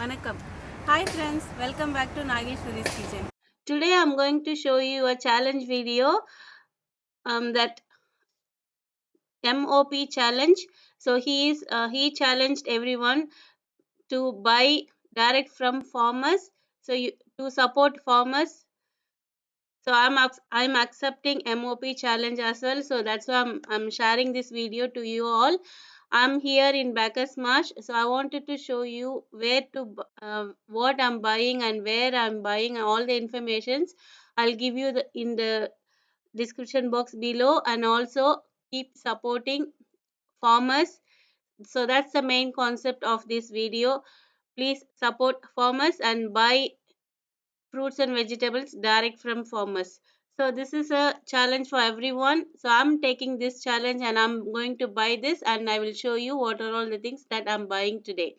Vanakkam. Hi friends, welcome back to Nageshwari's Kitchen. Today I'm going to show you a challenge video that MOP challenge. So he challenged everyone to buy direct from farmers. To support farmers. So I'm accepting MOP challenge as well. So that's why I'm sharing this video to you all. I'm here in Bacchus Marsh, so I wanted to show you what I'm buying and where I'm buying all the informations. I'll give you in the description box below, and also keep supporting farmers. So that's the main concept of this video. Please support farmers and buy fruits and vegetables direct from farmers. So this is a challenge for everyone. So I'm taking this challenge and I'm going to buy this, and I will show you what are all the things that I'm buying today.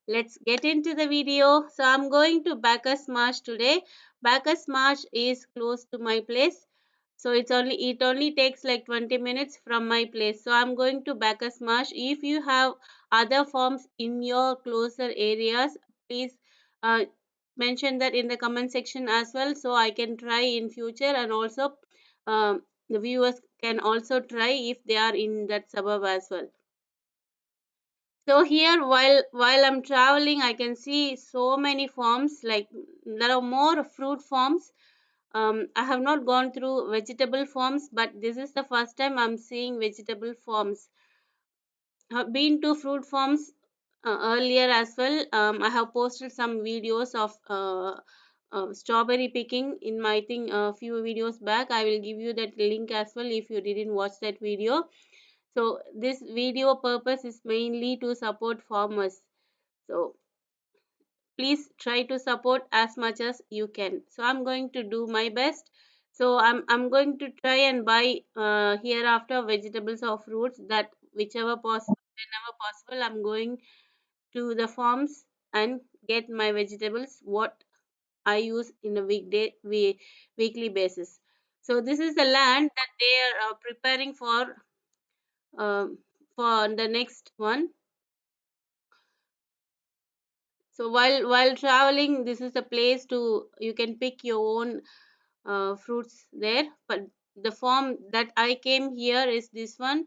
Let's get into the video. So I'm going to Bacchus Marsh today. Bacchus Marsh is close to my place. So it only takes like 20 minutes from my place. So I'm going to Bacchus Marsh. If you have other farms in your closer areas, please uh, mention that in the comment section as well, so I can try in future, and also the viewers can also try if they are in that suburb as well. So here, while I'm traveling, I can see so many farms. Like there are more fruit farms. I have not gone through vegetable farms, but this is the first time I'm seeing vegetable farms. I've been to fruit farms earlier as well. I have posted some videos of strawberry picking in my thing a few videos back. I will give you that link as well if you didn't watch that video. So this video purpose is mainly to support farmers. So please try to support as much as you can. So I'm going to do my best. So I'm going to try and buy hereafter vegetables or fruits, that whichever possible, whenever possible, I'm going to the farms and get my vegetables what I use in a weekly basis. So this is the land that they are preparing um, for the next one. So while traveling, this is the place to you can pick your own fruits there. But the farm that I came here is this one.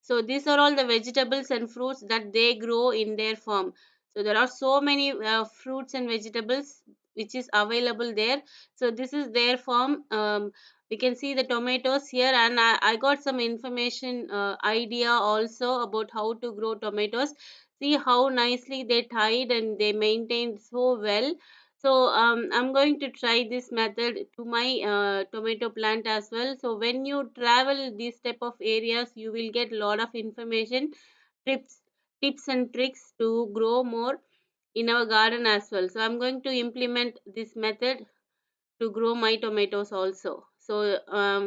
So these are all the vegetables and fruits that they grow in their farm. So there are so many fruits and vegetables which is available there. So this is their farm. We can see the tomatoes here, and I got some information idea also about how to grow tomatoes. See how nicely they tied and they maintained so well. So I'm going to try this method to my tomato plant as well. So when you travel these type of areas, you will get lot of information, tips, tips and tricks to grow more in our garden as well. So I'm going to implement this method to grow my tomatoes also. So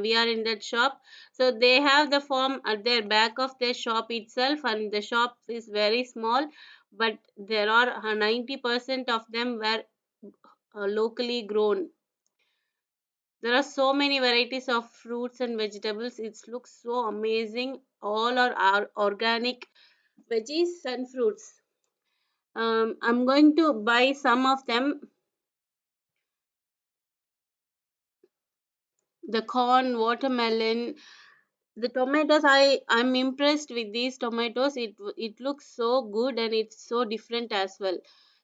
we are in that shop. So they have the farm at their back of their shop itself, and the shop is very small, but there are 90% of them were locally grown. There are so many varieties of fruits and vegetables. It looks so amazing. All are our organic veggies and fruits. I'm going to buy some of them. The corn, watermelon, the tomatoes. I'm impressed with these tomatoes. It looks so good and it's so different as well.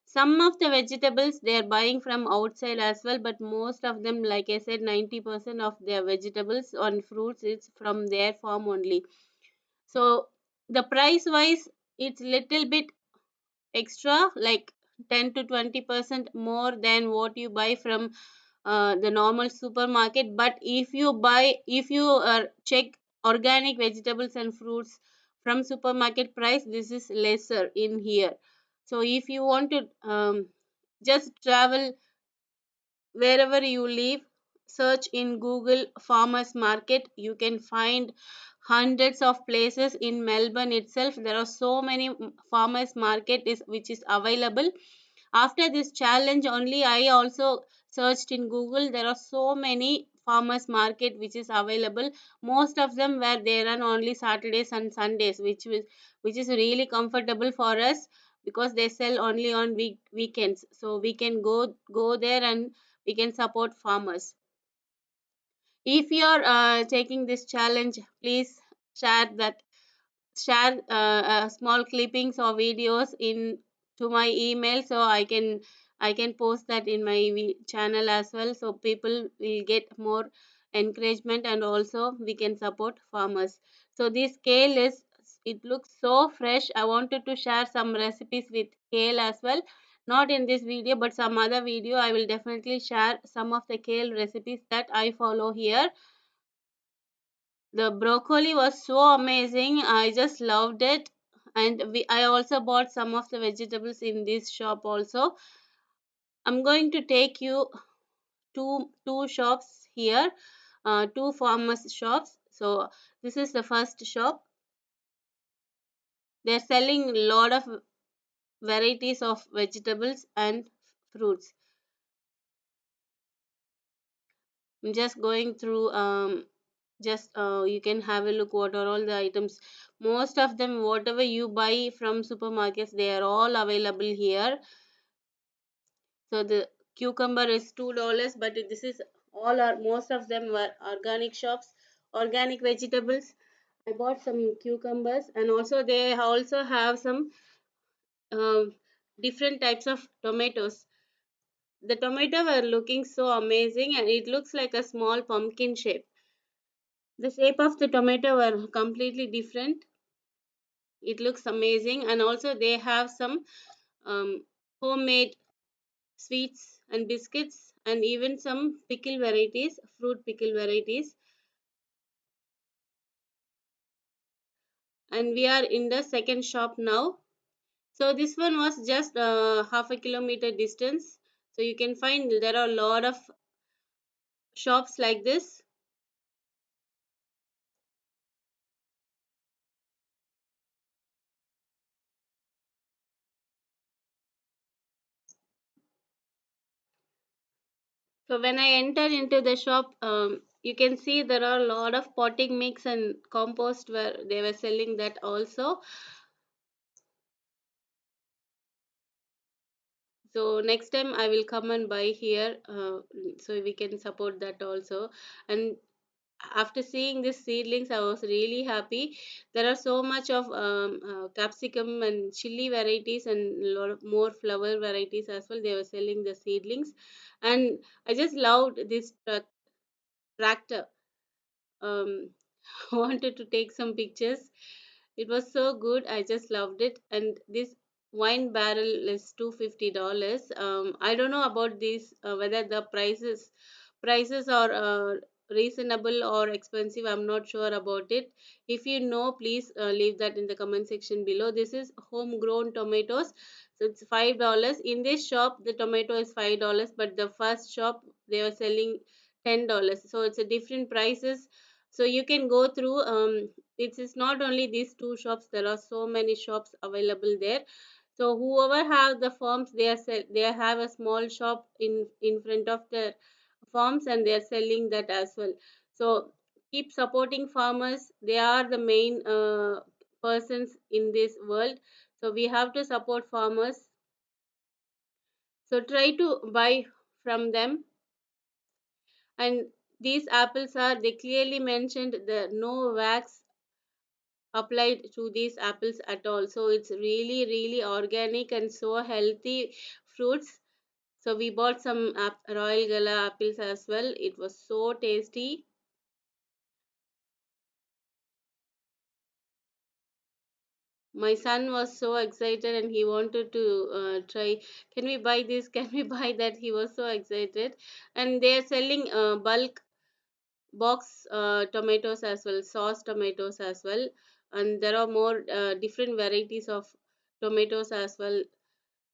Some of the vegetables they are buying from outside as well, but most of them, like I said, 90% of their vegetables and fruits is from their farm only. So the price wise, it's little bit extra, like 10 to 20% more than what you buy from the normal supermarket. But if you check organic vegetables and fruits from supermarket price, this is lesser in here. So if you want to just travel wherever you live, search in Google farmers market, you can find hundreds of places in Melbourne itself. There are so many farmers market is which is available. After this challenge only, I also searched in Google. There are so many farmers market which is available. Most of them were there on only Saturdays and Sundays, which is really comfortable for us. because they sell only on weekends, so we can go there and we can support farmers. If you're taking this challenge, please share that, share small clippings or videos in to my email, so I can post that in my channel as well, so people will get more encouragement and also we can support farmers. So this kale is, it looks so fresh. I wanted to share some recipes with kale as well, not in this video but some other video. I will definitely share some of the kale recipes that I follow here. The broccoli was so amazing. I just loved it. And I also bought some of the vegetables in this shop also. I'm going to take you two shops here, two farmers shops. So this is the first shop. They're selling a lot of varieties of vegetables and fruits. I'm just going through, just you can have a look what are all the items. Most of them, whatever you buy from supermarkets, they are all available here. So the cucumber is $2, but this is all, are most of them were organic shops, organic vegetables. I bought some cucumbers, and also they also have some um, different types of tomatoes. The tomato were looking so amazing, and it looks like a small pumpkin shape. The shape of the tomato were completely different. It looks amazing, and also they have some homemade sweets and biscuits, and even some pickle varieties, fruit pickle varieties. And we are in the second shop now. So this one was just half a kilometer distance. So you can find there are a lot of shops like this. So when I enter into the shop, you can see there are a lot of potting mix and compost where they were selling that also. So next time I will come and buy here, so we can support that also. And after seeing these seedlings, I was really happy. There are so much of capsicum and chili varieties and a lot of more flower varieties as well. They were selling the seedlings, and I just loved this tractor. um, wanted to take some pictures. It was so good. I just loved it. And this wine barrel is $250. I don't know about this, whether the prices are reasonable or expensive. I'm not sure about it. If you know, please leave that in the comment section below. This is homegrown tomatoes, so it's $5. In this shop the tomato is $5, but the first shop they were selling $10, so it's a different prices. So you can go through, it is not only these two shops, there are so many shops available there. So whoever have the farms, they have a small shop in front of the farms, and they are selling that as well. So keep supporting farmers. They are the main persons in this world, so we have to support farmers. So try to buy from them. And these apples are, they clearly mentioned the no wax applied to these apples at all, so it's really organic and so healthy fruits. So we bought some royal gala apples as well. It was so tasty. My son was so excited and he wanted to try, can we buy this, can we buy that, he was so excited. And they are selling bulk box tomatoes as well, sauce tomatoes as well. And there are more different varieties of tomatoes as well.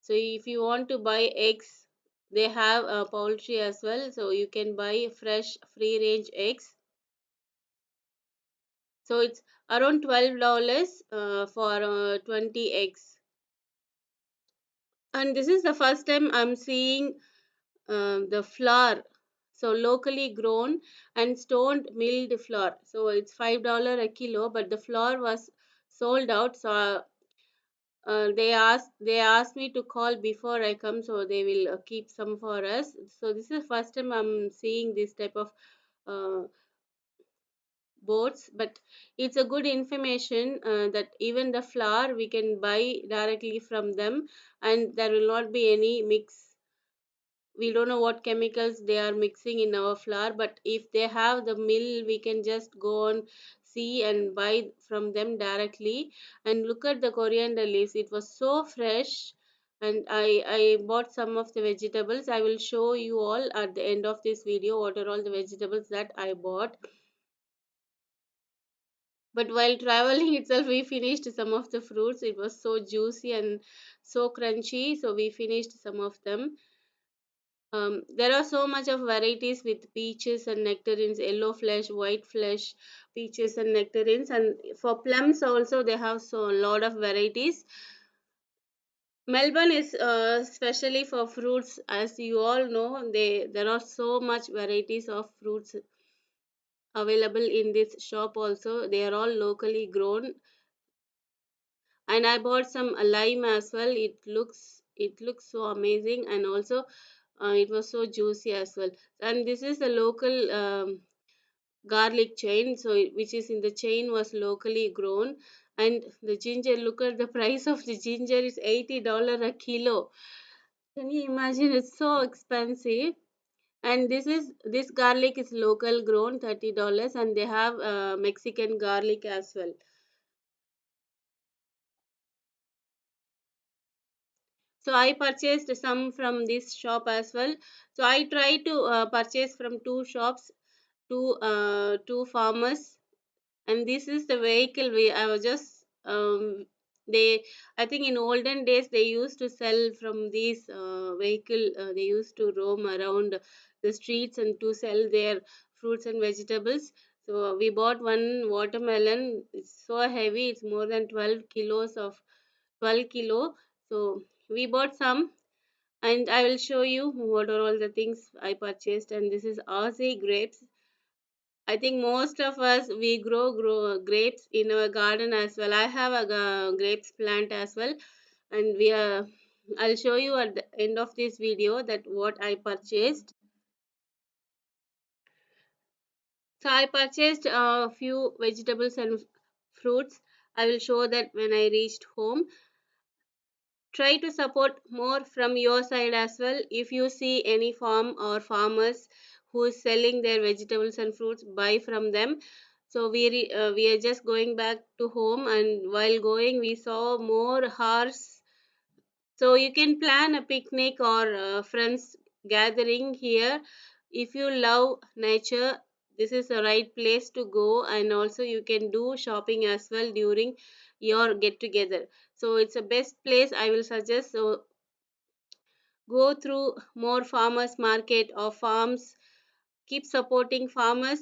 So if you want to buy eggs, they have poultry as well, so you can buy fresh free range eggs. So it's around $12 for 20 eggs. And this is the first time I'm seeing the flour, so locally grown and stoned milled flour. So it's $5 a kilo, but the flour was sold out. So they asked me to call before I come, so they will keep some for us. So this is first time I'm seeing this type of uh, boats, but it's a good information that even the flour we can buy directly from them, and there will not be any mix. We don't know what chemicals they are mixing in our flour, but if they have the mill, we can just go on, see and buy from them directly. And look at the coriander leaves, it was so fresh. And I bought some of the vegetables. I will show you all at the end of this video what are all the vegetables that I bought. But while traveling itself, we finished some of the fruits. It was so juicy and so crunchy, so we finished some of them. There are so much of varieties with peaches and nectarines, yellow flesh, white flesh, peaches and nectarines, and for plums also they have so a lot of varieties. Melbourne is especially for fruits, as you all know. There are so much varieties of fruits available in this shop. Also, they are all locally grown, and I bought some lime as well. It looks so amazing, and also it was so juicy as well. And this is the local garlic chain, so which is in the chain was locally grown. And the ginger, look at the price of the ginger, is $80 a kilo. Can you imagine? It's so expensive. And this garlic is local grown, $30, and they have Mexican garlic as well. So I purchased some from this shop as well. So I try to purchase from two shops, two farmers. And this is the vehicle we I was just they I think in olden days they used to sell from these vehicle. They used to roam around the streets and to sell their fruits and vegetables. So we bought one watermelon. It's so heavy, it's more than 12 kilos of 12 kilo. So we bought some, and I will show you what are all the things I purchased. And this is Aussie grapes. I think most of us we grow grapes in our garden as well. I have a grapes plant as well, and we are. I'll show you at the end of this video that what I purchased. So I purchased a few vegetables and fruits. I will show that when I reached home. Try to support more from your side as well. If you see any farm or farmers who is selling their vegetables and fruits, buy from them. So we are just going back to home, and while going we saw more horse. So you can plan a picnic or friends gathering here. If you love nature, this is the right place to go. And also you can do shopping as well during your get together. So it's a best place I will suggest. So go through more farmers market or farms. Keep supporting farmers.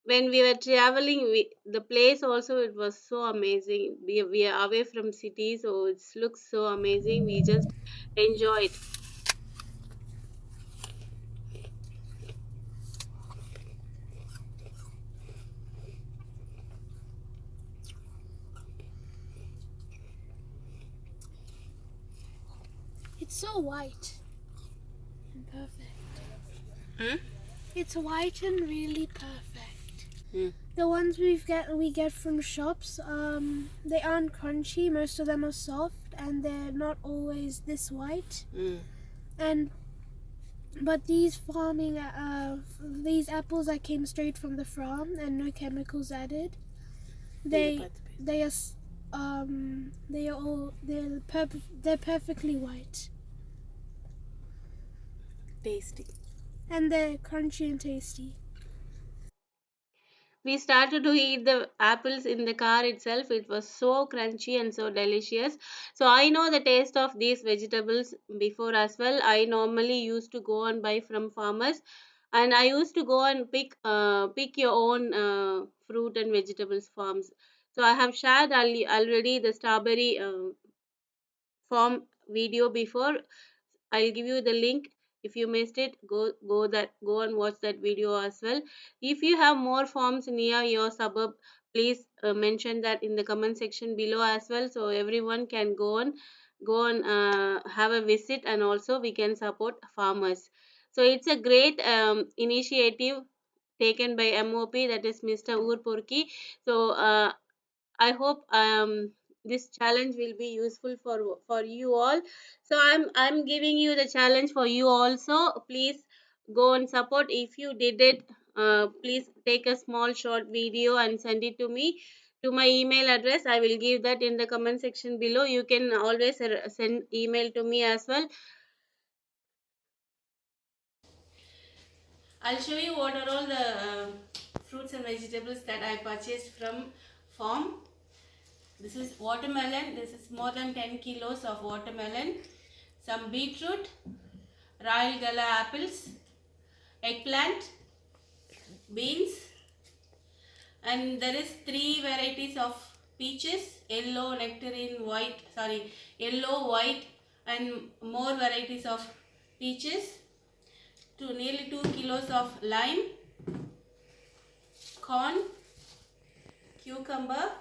When we were traveling, the place also, it was so amazing. We are away from city, so it looks so amazing. We just enjoyed. It's so white and perfect. Hmm? It's white and really perfect. Hmm. The ones we get from shops, they aren't crunchy. Most of them are soft, and they're not always this white. Hmm. And but these apples that came straight from the farm and no chemicals added, they they are they're perfectly white, Tasty. and they're crunchy and tasty. We started to eat the apples in the car itself. It was so crunchy and so delicious. So I know the taste of these vegetables before as well. I normally used to go and buy from farmers, and I used to go and pick your own fruit and vegetables farms. So I have shared already the strawberry farm video before. I'll give you the link. If you missed it, go and watch that video as well. If you have more farms near your suburb, please mention that in the comment section below as well, so everyone can go on have a visit, and also we can support farmers. So it's a great initiative taken by MOP, that is Mr. Urpurki. So I hope this challenge will be useful for you all. So I'm giving you the challenge for you also. Please go and support. If you did it, please take a small short video and send it to me to my email address. I will give that in the comment section below. You can always send email to me as well. I'll show you what are all the fruits and vegetables that I purchased from farm. This is watermelon. This is more than 10 kilos of watermelon. Some beetroot, royal gala apples, eggplant, beans, and there is three varieties of peaches: yellow, nectarine, white. Sorry, yellow, white, and more varieties of peaches. To nearly 2 kilos of lime, corn, cucumber,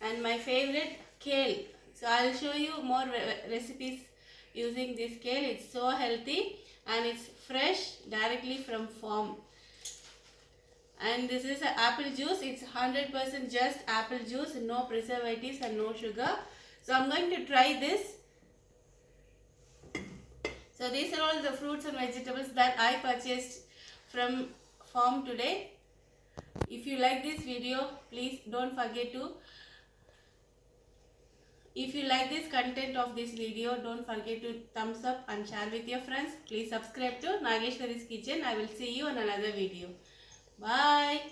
and my favorite, kale. So I'll show you more recipes using this kale. It's so healthy and it's fresh directly from farm. And this is a apple juice. It's 100% just apple juice, no preservatives and no sugar. So I'm going to try this. So these are all the fruits and vegetables that I purchased from farm today. If you like this video, please don't forget to, if you like this content of this video, don't forget to thumbs up and share with your friends. Please subscribe to Nageshwari's Kitchen. I will see you on another video. Bye.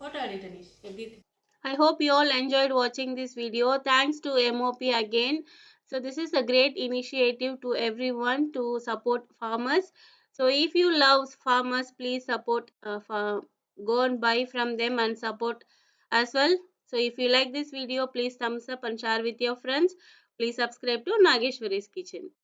Photo edit Anish. Everything. I hope you all enjoyed watching this video. Thanks to MOP again. So this is a great initiative to everyone to support farmers. So if you love farmers, please support go and buy from them and support as well. So if you like this video, please thumbs up and share with your friends. Please subscribe to Nageshwari's Kitchen.